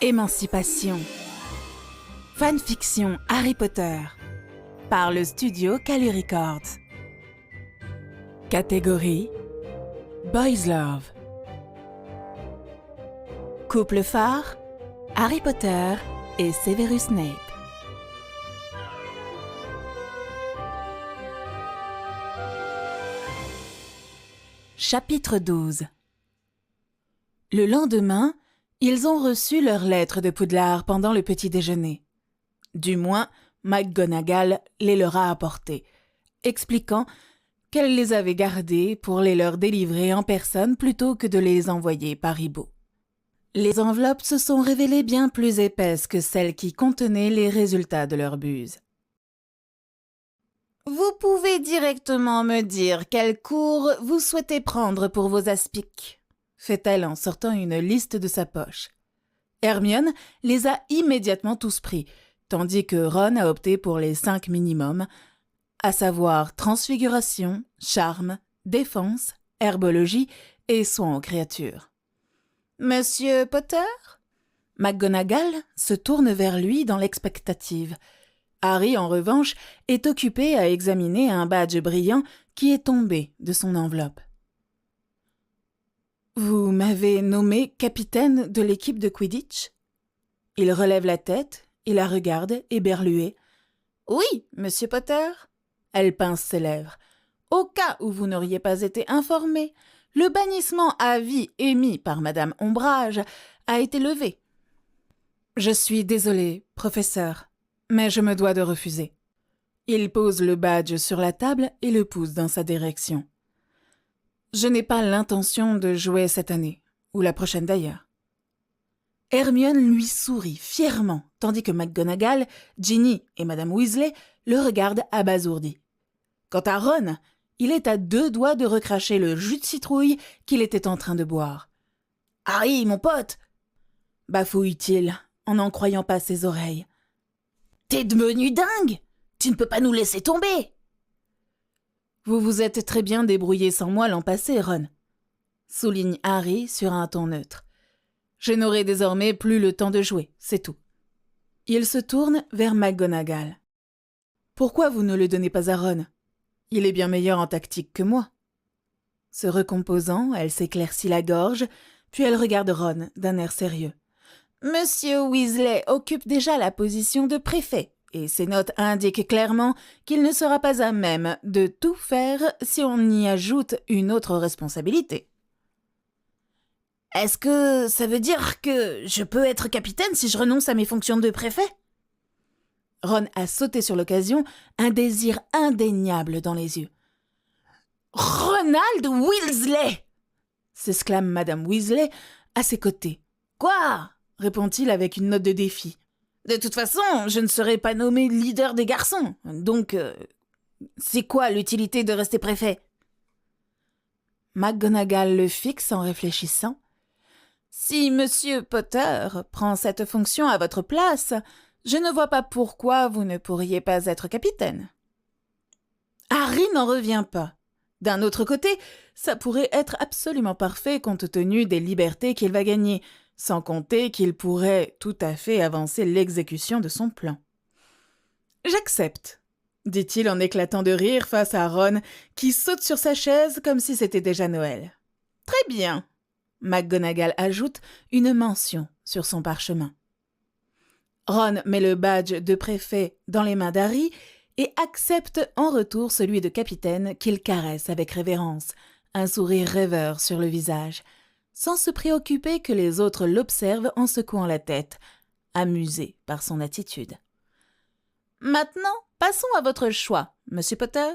Émancipation. Fanfiction Harry Potter. Par le studio Kali Records. Catégorie Boys Love. Couple phare Harry Potter et Severus Snape. Chapitre 12. Le lendemain, ils ont reçu leur lettre de Poudlard pendant le petit déjeuner. Du moins, McGonagall les leur a apportées, expliquant qu'elle les avait gardées pour les leur délivrer en personne plutôt que de les envoyer par hibou. Les enveloppes se sont révélées bien plus épaisses que celles qui contenaient les résultats de leur buse. « Vous pouvez directement me dire quel cours vous souhaitez prendre pour vos aspics ?» fait-elle en sortant une liste de sa poche. Hermione les a immédiatement tous pris, tandis que Ron a opté pour les 5 minimums, à savoir transfiguration, charme, défense, herbologie et soins aux créatures. « Monsieur Potter ?» McGonagall se tourne vers lui dans l'expectative. Harry, en revanche, est occupé à examiner un badge brillant qui est tombé de son enveloppe. « Vous m'avez nommé capitaine de l'équipe de Quidditch ?» Il relève la tête et la regarde éberlué. « Oui, monsieur Potter. » Elle pince ses lèvres. « Au cas où vous n'auriez pas été informé, le bannissement à vie émis par Madame Ombrage a été levé. »« Je suis désolé, professeur, mais je me dois de refuser. » Il pose le badge sur la table et le pousse dans sa direction. « Je n'ai pas l'intention de jouer cette année, ou la prochaine d'ailleurs. » Hermione lui sourit fièrement, tandis que McGonagall, Ginny et Madame Weasley le regardent abasourdi. Quant à Ron, il est à 2 doigts de recracher le jus de citrouille qu'il était en train de boire. « Harry, mon pote !» bafouille-t-il, en n'en croyant pas ses oreilles. « T'es devenu dingue! Tu ne peux pas nous laisser tomber !»« Vous vous êtes très bien débrouillé sans moi l'an passé, Ron », souligne Harry sur un ton neutre. « Je n'aurai désormais plus le temps de jouer, c'est tout. » Il se tourne vers McGonagall. « Pourquoi vous ne le donnez pas à Ron ? Il est bien meilleur en tactique que moi. » Se recomposant, elle s'éclaircit la gorge, puis elle regarde Ron d'un air sérieux. « Monsieur Weasley occupe déjà la position de préfet, et ses notes indiquent clairement qu'il ne sera pas à même de tout faire si on y ajoute une autre responsabilité. » « Est-ce que ça veut dire que je peux être capitaine si je renonce à mes fonctions de préfet ?» Ron a sauté sur l'occasion, un désir indéniable dans les yeux. « Ronald Weasley !» s'exclame Madame Weasley à ses côtés. « Quoi ?» répond-il avec une note de défi. « De toute façon, je ne serai pas nommé leader des garçons, donc c'est quoi l'utilité de rester préfet ?» McGonagall le fixe en réfléchissant. « Si Monsieur Potter prend cette fonction à votre place, je ne vois pas pourquoi vous ne pourriez pas être capitaine. » Harry n'en revient pas. D'un autre côté, ça pourrait être absolument parfait compte tenu des libertés qu'il va gagner, sans compter qu'il pourrait tout à fait avancer l'exécution de son plan. « J'accepte, » dit-il en éclatant de rire face à Ron, qui saute sur sa chaise comme si c'était déjà Noël. « Très bien !» McGonagall ajoute une mention sur son parchemin. Ron met le badge de préfet dans les mains d'Harry et accepte en retour celui de capitaine qu'il caresse avec révérence, un sourire rêveur sur le visage, sans se préoccuper que les autres l'observent en secouant la tête, amusés par son attitude. « Maintenant, passons à votre choix, Monsieur Potter. »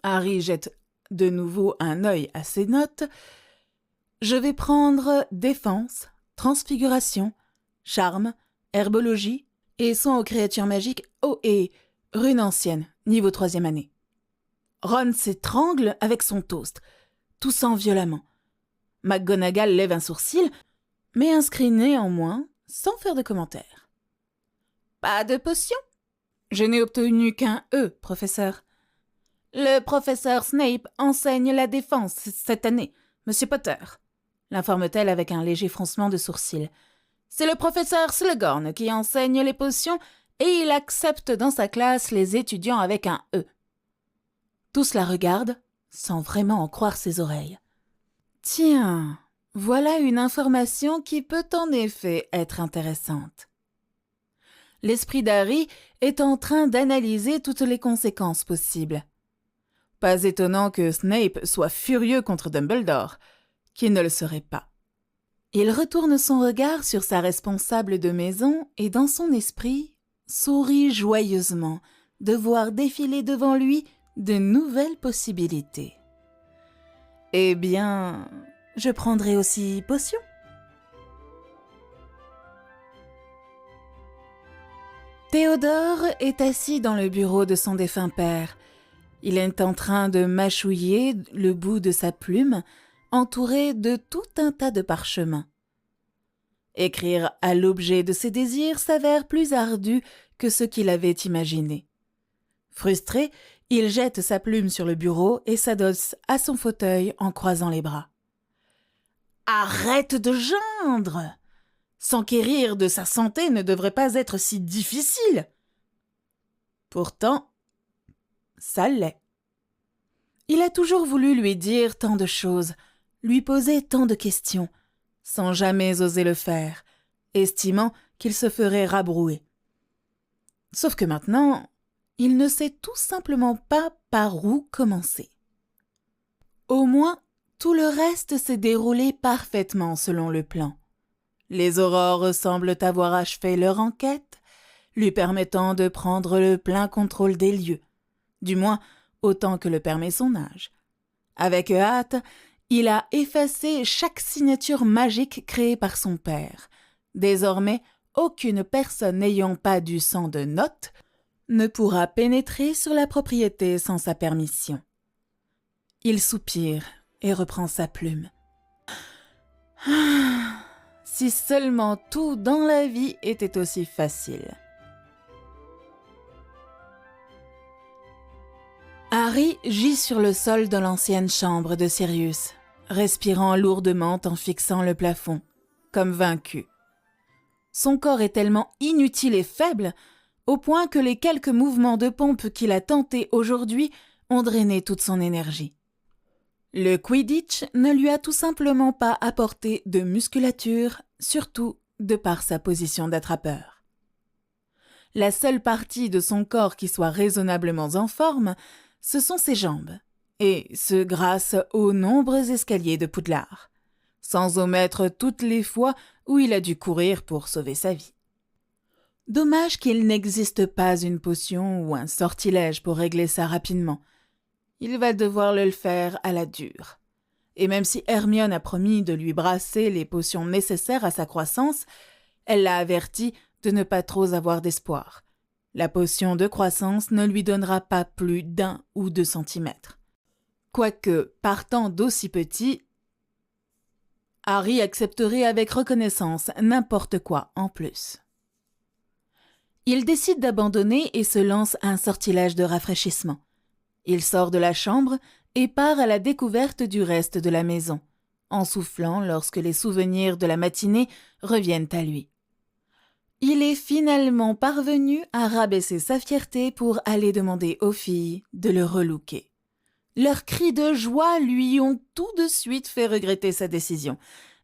Harry jette de nouveau un œil à ses notes. « Je vais prendre défense, transfiguration, charme, herbologie et soins aux créatures magiques, et rune ancienne, niveau 3e année. » Ron s'étrangle avec son toast, toussant violemment. McGonagall lève un sourcil, mais inscrit néanmoins sans faire de commentaire. « Pas de potion ? » ?»« Je n'ai obtenu qu'un E, professeur. »« Le professeur Snape enseigne la défense cette année, Monsieur Potter. » l'informe-t-elle avec un léger froncement de sourcils. C'est le professeur Slughorn qui enseigne les potions et il accepte dans sa classe les étudiants avec un E. Tous la regardent, sans vraiment en croire ses oreilles. Tiens, voilà une information qui peut en effet être intéressante. L'esprit d'Harry est en train d'analyser toutes les conséquences possibles. Pas étonnant que Snape soit furieux contre Dumbledore, qui ne le serait pas. Il retourne son regard sur sa responsable de maison et dans son esprit sourit joyeusement de voir défiler devant lui de nouvelles possibilités. Eh bien, je prendrai aussi potion. Théodore est assis dans le bureau de son défunt père. Il est en train de mâchouiller le bout de sa plume, entouré de tout un tas de parchemins. Écrire à l'objet de ses désirs s'avère plus ardu que ce qu'il avait imaginé. Frustré, il jette sa plume sur le bureau et s'adosse à son fauteuil en croisant les bras. « Arrête de geindre ! S'enquérir de sa santé ne devrait pas être si difficile. » Pourtant, ça l'est. Il a toujours voulu lui dire tant de choses, lui poser tant de questions, sans jamais oser le faire, estimant qu'il se ferait rabrouer. Sauf que maintenant, il ne sait tout simplement pas par où commencer. Au moins, tout le reste s'est déroulé parfaitement selon le plan. Les aurores semblent avoir achevé leur enquête, lui permettant de prendre le plein contrôle des lieux, du moins autant que le permet son âge. Avec hâte, il a effacé chaque signature magique créée par son père. Désormais, aucune personne n'ayant pas du sang de note ne pourra pénétrer sur la propriété sans sa permission. Il soupire et reprend sa plume. Si seulement tout dans la vie était aussi facile. Harry gît sur le sol de l'ancienne chambre de Sirius, respirant lourdement en fixant le plafond, comme vaincu. Son corps est tellement inutile et faible, au point que les quelques mouvements de pompe qu'il a tentés aujourd'hui ont drainé toute son énergie. Le Quidditch ne lui a tout simplement pas apporté de musculature, surtout de par sa position d'attrapeur. La seule partie de son corps qui soit raisonnablement en forme, ce sont ses jambes, et ce grâce aux nombreux escaliers de Poudlard, sans omettre toutes les fois où il a dû courir pour sauver sa vie. Dommage qu'il n'existe pas une potion ou un sortilège pour régler ça rapidement. Il va devoir le faire à la dure. Et même si Hermione a promis de lui brasser les potions nécessaires à sa croissance, elle l'a averti de ne pas trop avoir d'espoir. La potion de croissance ne lui donnera pas plus d'1 ou 2 centimètres. Quoique, partant d'aussi petit, Harry accepterait avec reconnaissance n'importe quoi en plus. Il décide d'abandonner et se lance un sortilège de rafraîchissement. Il sort de la chambre et part à la découverte du reste de la maison, en soufflant lorsque les souvenirs de la matinée reviennent à lui. Il est finalement parvenu à rabaisser sa fierté pour aller demander aux filles de le relooker. Leurs cris de joie lui ont tout de suite fait regretter sa décision,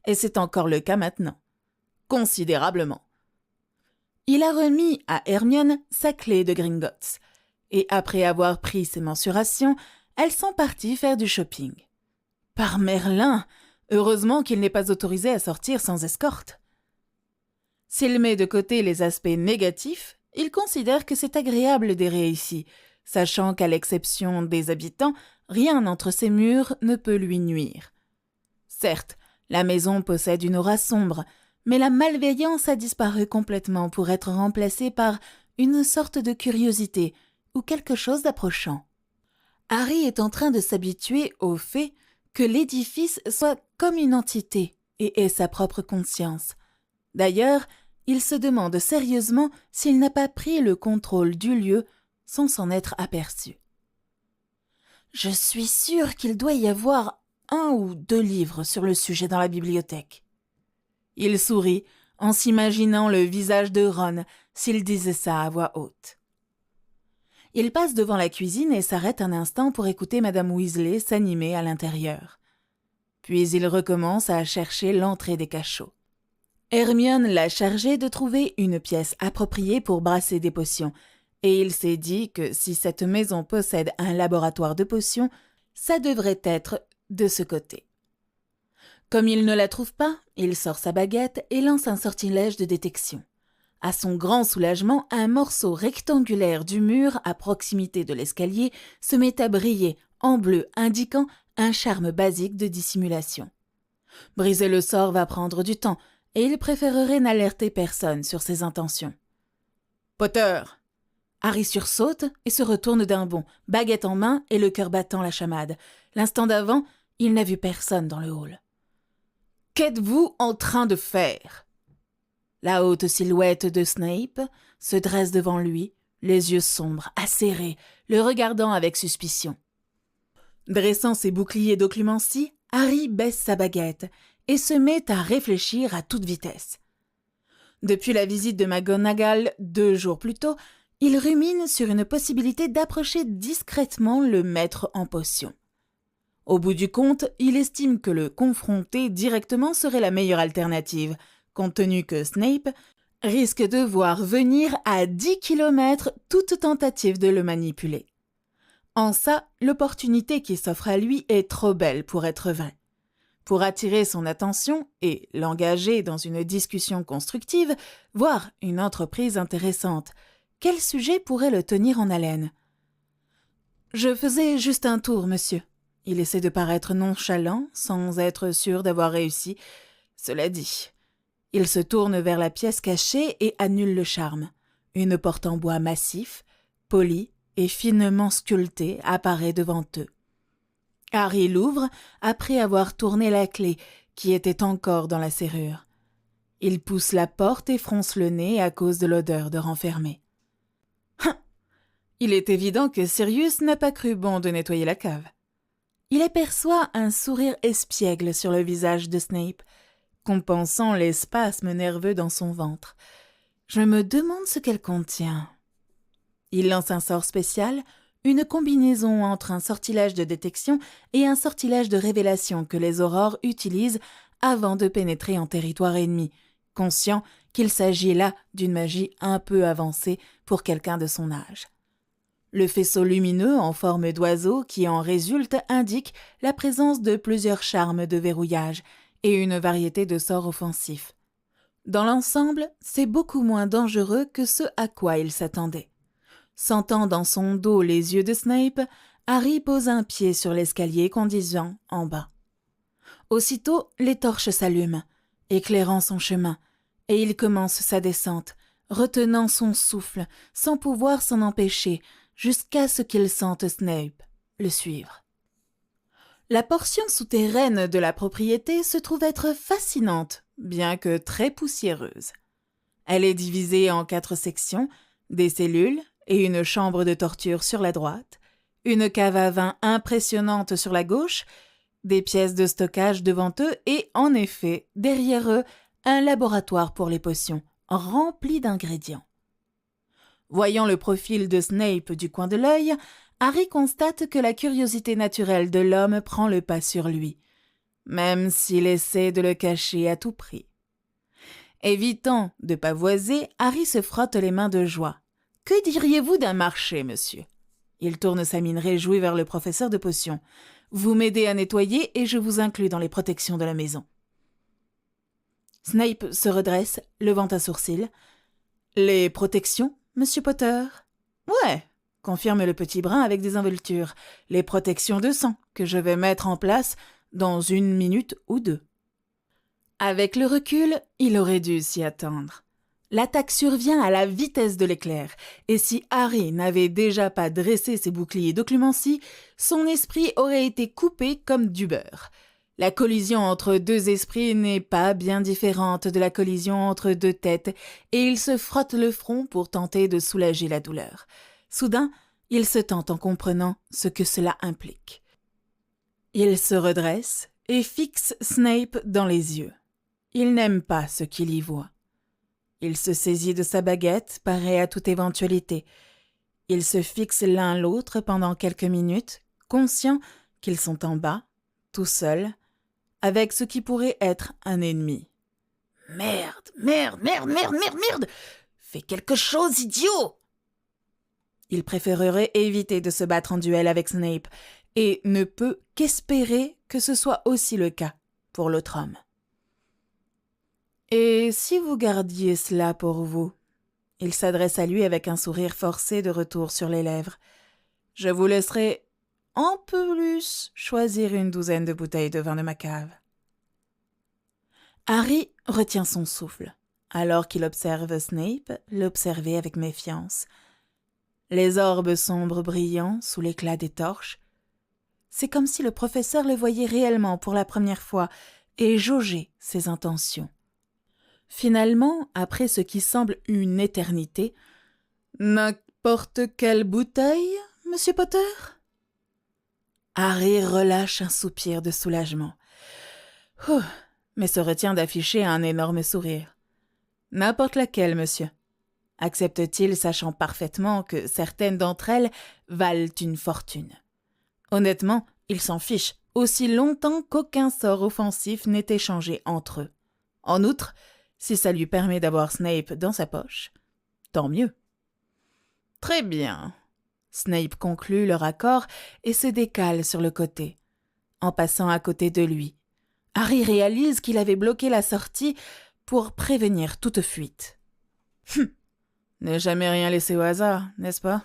et c'est encore le cas maintenant. Considérablement. Il a remis à Hermione sa clé de Gringotts, et après avoir pris ses mensurations, elles sont parties faire du shopping. Par Merlin, heureusement qu'il n'est pas autorisé à sortir sans escorte. S'il met de côté les aspects négatifs, il considère que c'est agréable d'errer ici, sachant qu'à l'exception des habitants, rien entre ses murs ne peut lui nuire. Certes, la maison possède une aura sombre, mais la malveillance a disparu complètement pour être remplacée par une sorte de curiosité ou quelque chose d'approchant. Harry est en train de s'habituer au fait que l'édifice soit comme une entité et ait sa propre conscience. D'ailleurs, il se demande sérieusement s'il n'a pas pris le contrôle du lieu sans s'en être aperçu. « Je suis sûre qu'il doit y avoir 1 ou 2 livres sur le sujet dans la bibliothèque. Il sourit en s'imaginant le visage de Ron s'il disait ça à voix haute. Il passe devant la cuisine et s'arrête un instant pour écouter Madame Weasley s'animer à l'intérieur. Puis il recommence à chercher l'entrée des cachots. Hermione l'a chargé de trouver une pièce appropriée pour brasser des potions, et il s'est dit que si cette maison possède un laboratoire de potions, ça devrait être de ce côté. Comme il ne la trouve pas, il sort sa baguette et lance un sortilège de détection. À son grand soulagement, un morceau rectangulaire du mur à proximité de l'escalier se met à briller en bleu, indiquant un charme basique de dissimulation. Briser le sort va prendre du temps, et il préférerait n'alerter personne sur ses intentions. « Potter !» Harry sursaute et se retourne d'un bond, baguette en main et le cœur battant la chamade. L'instant d'avant, il n'a vu personne dans le hall. « Qu'êtes-vous en train de faire ?» La haute silhouette de Snape se dresse devant lui, les yeux sombres, acérés, le regardant avec suspicion. Dressant ses boucliers d'occlumencie, Harry baisse sa baguette et se met à réfléchir à toute vitesse. Depuis la visite de McGonagall 2 jours plus tôt, il rumine sur une possibilité d'approcher discrètement le maître en potions. Au bout du compte, il estime que le confronter directement serait la meilleure alternative, compte tenu que Snape risque de voir venir à 10 km toute tentative de le manipuler. En ça, l'opportunité qui s'offre à lui est trop belle pour être vraie. Pour attirer son attention et l'engager dans une discussion constructive, voire une entreprise intéressante, quel sujet pourrait le tenir en haleine ? « Je faisais juste un tour, monsieur. » Il essaie de paraître nonchalant, sans être sûr d'avoir réussi. Cela dit, il se tourne vers la pièce cachée et annule le charme. Une porte en bois massif, polie et finement sculptée apparaît devant eux. Harry l'ouvre après avoir tourné la clé, qui était encore dans la serrure. Il pousse la porte et fronce le nez à cause de l'odeur de renfermé. Il est évident que Sirius n'a pas cru bon de nettoyer la cave. Il aperçoit un sourire espiègle sur le visage de Snape, compensant les spasmes nerveux dans son ventre. Je me demande ce qu'elle contient. Il lance un sort spécial, une combinaison entre un sortilège de détection et un sortilège de révélation que les aurores utilisent avant de pénétrer en territoire ennemi, conscient qu'il s'agit là d'une magie un peu avancée pour quelqu'un de son âge. Le faisceau lumineux en forme d'oiseau qui en résulte indique la présence de plusieurs charmes de verrouillage et une variété de sorts offensifs. Dans l'ensemble, c'est beaucoup moins dangereux que ce à quoi il s'attendait. Sentant dans son dos les yeux de Snape, Harry pose un pied sur l'escalier conduisant en bas. Aussitôt, les torches s'allument, éclairant son chemin, et il commence sa descente, retenant son souffle, sans pouvoir s'en empêcher, jusqu'à ce qu'il sente Snape le suivre. La portion souterraine de la propriété se trouve être fascinante, bien que très poussiéreuse. Elle est divisée en 4 sections, des cellules et une chambre de torture sur la droite, une cave à vin impressionnante sur la gauche, des pièces de stockage devant eux et, en effet, derrière eux, un laboratoire pour les potions, rempli d'ingrédients. Voyant le profil de Snape du coin de l'œil, Harry constate que la curiosité naturelle de l'homme prend le pas sur lui, même s'il essaie de le cacher à tout prix. Évitant de pavoiser, Harry se frotte les mains de joie. « Que diriez-vous d'un marché, monsieur ?» Il tourne sa mine réjouie vers le professeur de potions. « Vous m'aidez à nettoyer et je vous inclus dans les protections de la maison. » Snape se redresse, levant un sourcil. « Les protections, monsieur Potter ?»« Ouais, » confirme le petit brun avec des involtures. « Les protections de sang que je vais mettre en place dans 1 minute ou 2. » Avec le recul, il aurait dû s'y attendre. L'attaque survient à la vitesse de l'éclair, et si Harry n'avait déjà pas dressé ses boucliers d'occlumencie, son esprit aurait été coupé comme du beurre. La collision entre 2 esprits n'est pas bien différente de la collision entre 2 têtes, et il se frotte le front pour tenter de soulager la douleur. Soudain, il se tente en comprenant ce que cela implique. Il se redresse et fixe Snape dans les yeux. Il n'aime pas ce qu'il y voit. Il se saisit de sa baguette, paré à toute éventualité. Ils se fixent l'un l'autre pendant quelques minutes, conscients qu'ils sont en bas, tout seuls, avec ce qui pourrait être un ennemi. « Merde, merde, merde, merde, merde, merde! Fais quelque chose, idiot !» Il préférerait éviter de se battre en duel avec Snape et ne peut qu'espérer que ce soit aussi le cas pour l'autre homme. « Et si vous gardiez cela pour vous ?» Il s'adresse à lui avec un sourire forcé de retour sur les lèvres. « Je vous laisserai en plus choisir une douzaine de bouteilles de vin de ma cave. » Harry retient son souffle, alors qu'il observe Snape l'observer avec méfiance. Les orbes sombres brillant sous l'éclat des torches. C'est comme si le professeur le voyait réellement pour la première fois et jaugeait ses intentions. Finalement, après ce qui semble une éternité, « N'importe quelle bouteille, Monsieur Potter ?» Harry relâche un soupir de soulagement. Ouh, mais se retient d'afficher un énorme sourire. « N'importe laquelle, monsieur ?» accepte-t-il, sachant parfaitement que certaines d'entre elles valent une fortune. Honnêtement, il s'en fiche, aussi longtemps qu'aucun sort offensif n'est échangé entre eux. En outre, si ça lui permet d'avoir Snape dans sa poche, tant mieux. Très bien. Snape conclut leur accord et se décale sur le côté. En passant à côté de lui, Harry réalise qu'il avait bloqué la sortie pour prévenir toute fuite. Ne jamais rien laisser au hasard, n'est-ce pas?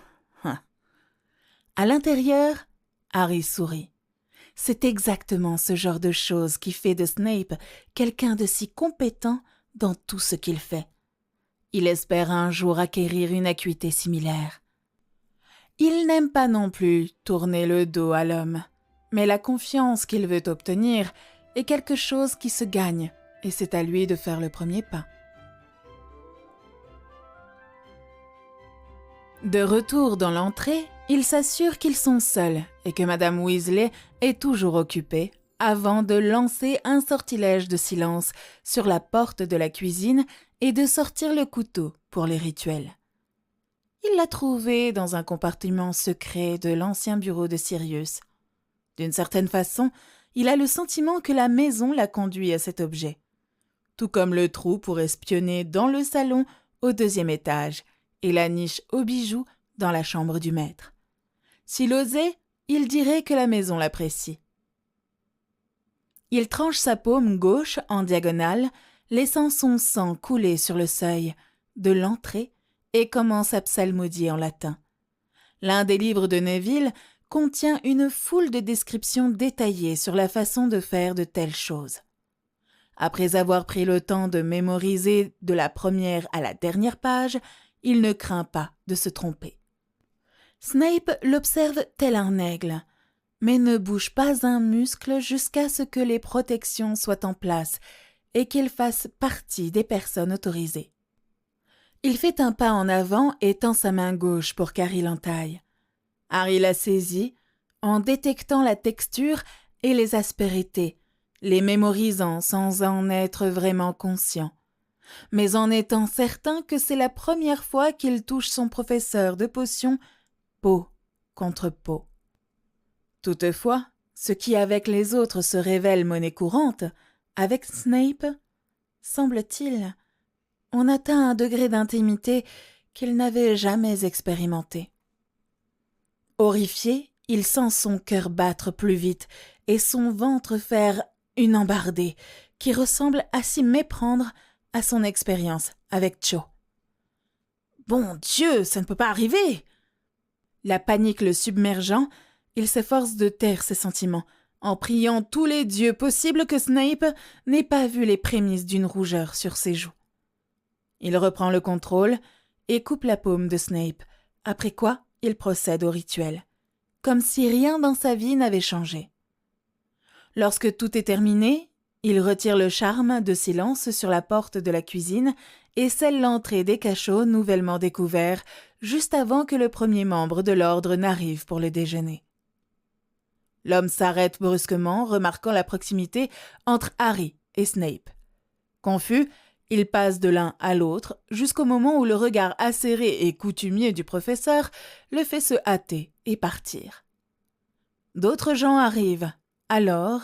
À l'intérieur, Harry sourit. C'est exactement ce genre de choses qui fait de Snape quelqu'un de si compétent dans tout ce qu'il fait. Il espère un jour acquérir une acuité similaire. Il n'aime pas non plus tourner le dos à l'homme, mais la confiance qu'il veut obtenir est quelque chose qui se gagne, et c'est à lui de faire le premier pas. De retour dans l'entrée, il s'assure qu'ils sont seuls et que Madame Weasley est toujours occupée avant de lancer un sortilège de silence sur la porte de la cuisine et de sortir le couteau pour les rituels. Il l'a trouvé dans un compartiment secret de l'ancien bureau de Sirius. D'une certaine façon, il a le sentiment que la maison l'a conduit à cet objet. Tout comme le trou pour espionner dans le salon au 2e étage et la niche aux bijoux dans la chambre du maître. S'il osait, il dirait que la maison l'apprécie. Il tranche sa paume gauche en diagonale, laissant son sang couler sur le seuil de l'entrée et commence à psalmodier en latin. L'un des livres de Neville contient une foule de descriptions détaillées sur la façon de faire de telles choses. Après avoir pris le temps de mémoriser de la première à la dernière page, il ne craint pas de se tromper. Snape l'observe tel un aigle, mais ne bouge pas un muscle jusqu'à ce que les protections soient en place et qu'il fasse partie des personnes autorisées. Il fait un pas en avant et tend sa main gauche pour qu'Harry l'entaille. Harry la saisit en détectant la texture et les aspérités, les mémorisant sans en être vraiment conscient, mais en étant certain que c'est la première fois qu'il touche son professeur de potions peau contre peau. Toutefois, ce qui avec les autres se révèle monnaie courante, avec Snape, semble-t-il, on atteint un degré d'intimité qu'il n'avait jamais expérimenté. Horrifié, il sent son cœur battre plus vite et son ventre faire une embardée qui ressemble à s'y méprendre à son expérience avec Cho. « Bon Dieu, ça ne peut pas arriver !» La panique le submergeant, il s'efforce de taire ses sentiments, en priant tous les dieux possibles que Snape n'ait pas vu les prémices d'une rougeur sur ses joues. Il reprend le contrôle et coupe la paume de Snape, après quoi il procède au rituel, comme si rien dans sa vie n'avait changé. Lorsque tout est terminé, il retire le charme de silence sur la porte de la cuisine et scelle l'entrée des cachots nouvellement découverts juste avant que le premier membre de l'ordre n'arrive pour le déjeuner. L'homme s'arrête brusquement, remarquant la proximité entre Harry et Snape. Confus, il passe de l'un à l'autre jusqu'au moment où le regard acéré et coutumier du professeur le fait se hâter et partir. D'autres gens arrivent. Alors,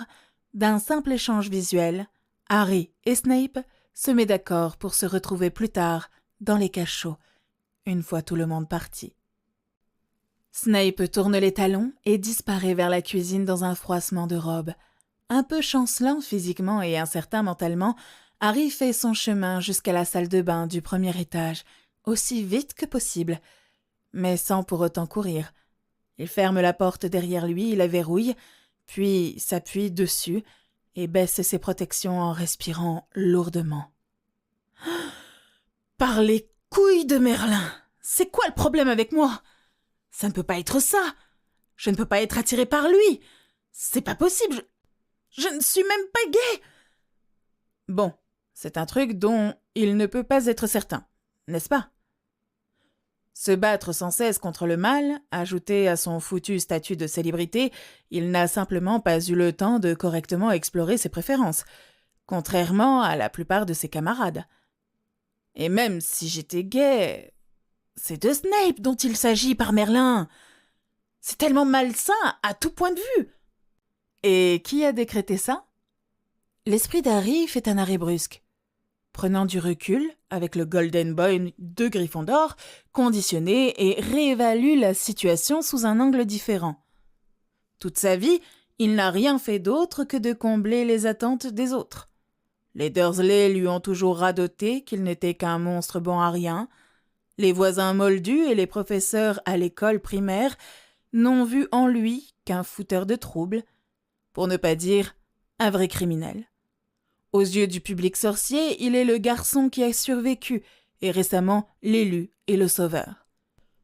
d'un simple échange visuel, Harry et Snape se mettent d'accord pour se retrouver plus tard dans les cachots, une fois tout le monde parti. Snape tourne les talons et disparaît vers la cuisine dans un froissement de robe. Un peu chancelant physiquement et incertain mentalement, Harry fait son chemin jusqu'à la salle de bain du premier étage, aussi vite que possible, mais sans pour autant courir. Il ferme la porte derrière lui, la verrouille, puis s'appuie dessus et baisse ses protections en respirant lourdement. « Par les couilles de Merlin! C'est quoi le problème avec moi? Ça ne peut pas être ça! Je ne peux pas être attiré par lui! C'est pas possible! Je ne suis même pas gay! » Bon, c'est un truc dont il ne peut pas être certain, n'est-ce pas? Se battre sans cesse contre le mal, ajouté à son foutu statut de célébrité, il n'a simplement pas eu le temps de correctement explorer ses préférences, contrairement à la plupart de ses camarades. Et même si j'étais gay, c'est de Snape dont il s'agit par Merlin. C'est tellement malsain à tout point de vue. Et qui a décrété ça? L'esprit d'Harry fait un arrêt brusque. Prenant du recul, avec le Golden Boy de Gryffondor, conditionné et réévalue la situation sous un angle différent. Toute sa vie, il n'a rien fait d'autre que de combler les attentes des autres. Les Dursley lui ont toujours radoté qu'il n'était qu'un monstre bon à rien. Les voisins moldus et les professeurs à l'école primaire n'ont vu en lui qu'un fouteur de troubles, pour ne pas dire un vrai criminel. Aux yeux du public sorcier, il est le garçon qui a survécu, et récemment l'élu et le sauveur.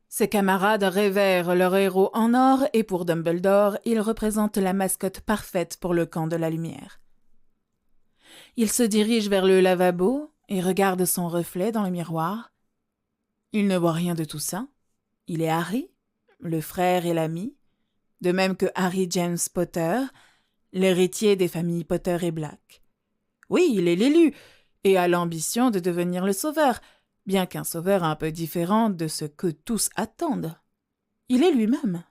Ses camarades révèrent leur héros en or, et pour Dumbledore, il représente la mascotte parfaite pour le camp de la lumière. Il se dirige vers le lavabo et regarde son reflet dans le miroir. Il ne voit rien de tout ça. Il est Harry, le frère et l'ami, de même que Harry James Potter, l'héritier des familles Potter et Black. Oui, il est l'élu, et a l'ambition de devenir le sauveur, bien qu'un sauveur un peu différent de ce que tous attendent. Il est lui-même.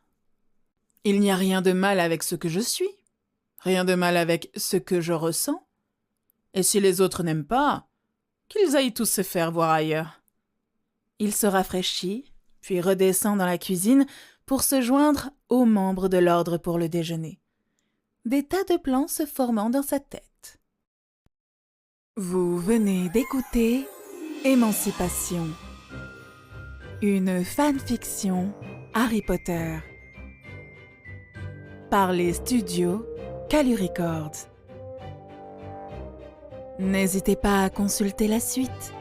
Il n'y a rien de mal avec ce que je suis, rien de mal avec ce que je ressens. Et si les autres n'aiment pas, qu'ils aillent tous se faire voir ailleurs. Il se rafraîchit, puis redescend dans la cuisine pour se joindre aux membres de l'ordre pour le déjeuner. Des tas de plans se formant dans sa tête. Vous venez d'écouter Émancipation, une fanfiction Harry Potter, par les studios Calu Records. N'hésitez pas à consulter la suite.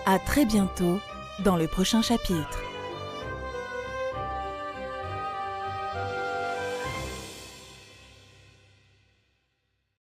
À très bientôt dans le prochain chapitre.